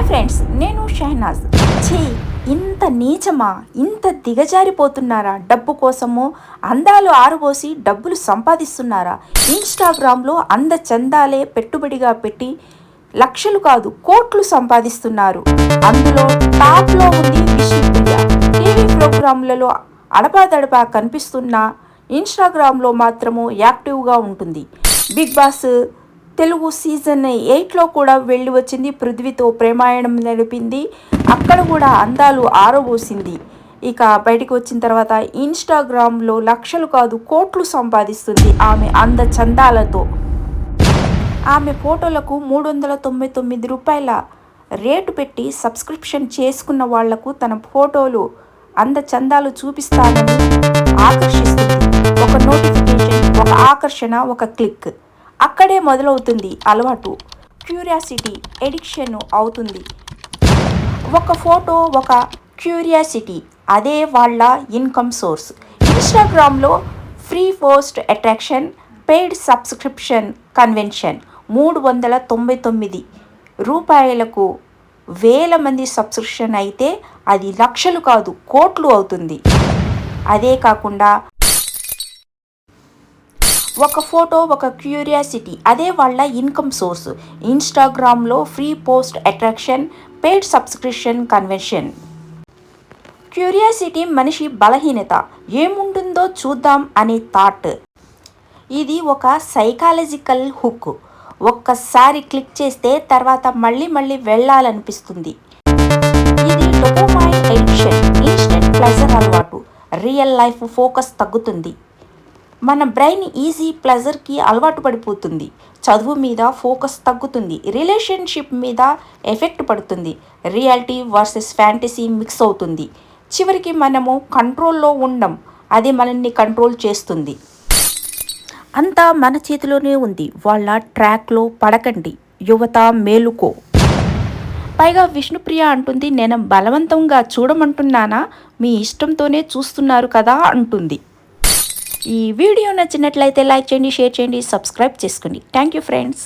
Friends, నేను షహనాజ్. ఛీ, ఇంత నీచమా, ఇంత దిగజారిపోతున్నారా? డబ్బు కోసము అందాలు ఆరుబోసి డబ్బులు సంపాదిస్తున్నారా? ఇన్స్టాగ్రామ్లో చందాలే పెట్టుబడిగా పెట్టి లక్షలు కాదు కోట్లు సంపాదిస్తున్నారు. అందులో టాప్లో ఉంది విష్ణుప్రియ. టీవీ ప్రోగ్రాంలలో అడపాదడపా కనిపిస్తున్న ఇన్స్టాగ్రామ్లో మాత్రము యాక్టివ్గా ఉంటుంది. బిగ్ బాస్ తెలుగు సీజన్ 8లో కూడా వెళ్ళి వచ్చింది. పృథ్వీతో ప్రేమాయణం నడిపింది. అక్కడ కూడా అందాలు ఆరబోసింది. ఇక బయటకు వచ్చిన తర్వాత ఇన్స్టాగ్రామ్లో లక్షలు కాదు కోట్లు సంపాదిస్తుంది ఆమె చందాలతో. ఆమె ఫోటోలకు $399 రేటు పెట్టి సబ్స్క్రిప్షన్ చేసుకున్న వాళ్లకు తన ఫోటోలు చందాలు చూపిస్తానని ఆకర్షిస్తుంది. ఒక నోటిఫికేషన్, ఒక ఆకర్షణ, ఒక క్లిక్. అక్కడే మొదలవుతుంది అలవాటు. క్యూరియాసిటీ ఎడిక్షన్ అవుతుంది. ఒక ఫోటో, ఒక క్యూరియాసిటీ, అదే వాళ్ళ ఇన్కమ్ సోర్స్. ఇన్స్టాగ్రామ్లో free post attraction, paid subscription convention. $399 వేల మంది సబ్స్క్రిప్షన్ అయితే అది లక్షలు కాదు కోట్లు అవుతుంది. అదే కాకుండా ఒక ఫోటో, ఒక క్యూరియాసిటీ, అదే వాళ్ళ ఇన్కమ్ సోర్స్. ఇన్స్టాగ్రామ్లో free post attraction, paid subscription convention. Curiosity మనిషి బలహీనత. ఏముంటుందో చూద్దాం అనే థాట్. ఇది ఒక సైకాలజికల్ హుక్. ఒక్కసారి క్లిక్ చేస్తే తర్వాత మళ్ళీ మళ్ళీ వెళ్ళాలనిపిస్తుంది. ఇది డోపమైన్ ఎడిక్షన్, ఇన్స్టెంట్ ప్లెజర్ అలవాటు. రియల్ లైఫ్ ఫోకస్ తగ్గుతుంది. మన బ్రెయిన్ ఈజీ ప్లెజర్కి అలవాటు పడిపోతుంది. చదువు మీద ఫోకస్ తగ్గుతుంది. రిలేషన్షిప్ మీద ఎఫెక్ట్ పడుతుంది. రియాలిటీ వర్సెస్ ఫ్యాంటసీ మిక్స్ అవుతుంది. చివరికి మనము కంట్రోల్లో ఉండం, అది మనల్ని కంట్రోల్ చేస్తుంది. అంతా మన చేతిలోనే ఉంది. వాళ్ళ ట్రాక్లో పడకండి యువత, మేలుకో. పైగా విష్ణుప్రియ అంటుంది, నేను బలవంతంగా చూడమంటున్నానా, మీ ఇష్టంతోనే చూస్తున్నారు కదా అంటుంది. ఈ వీడియో నచ్చినట్లయితే లైక్ చేయండి, షేర్ చేయండి, సబ్స్క్రైబ్ చేసుకోండి. Thank you friends.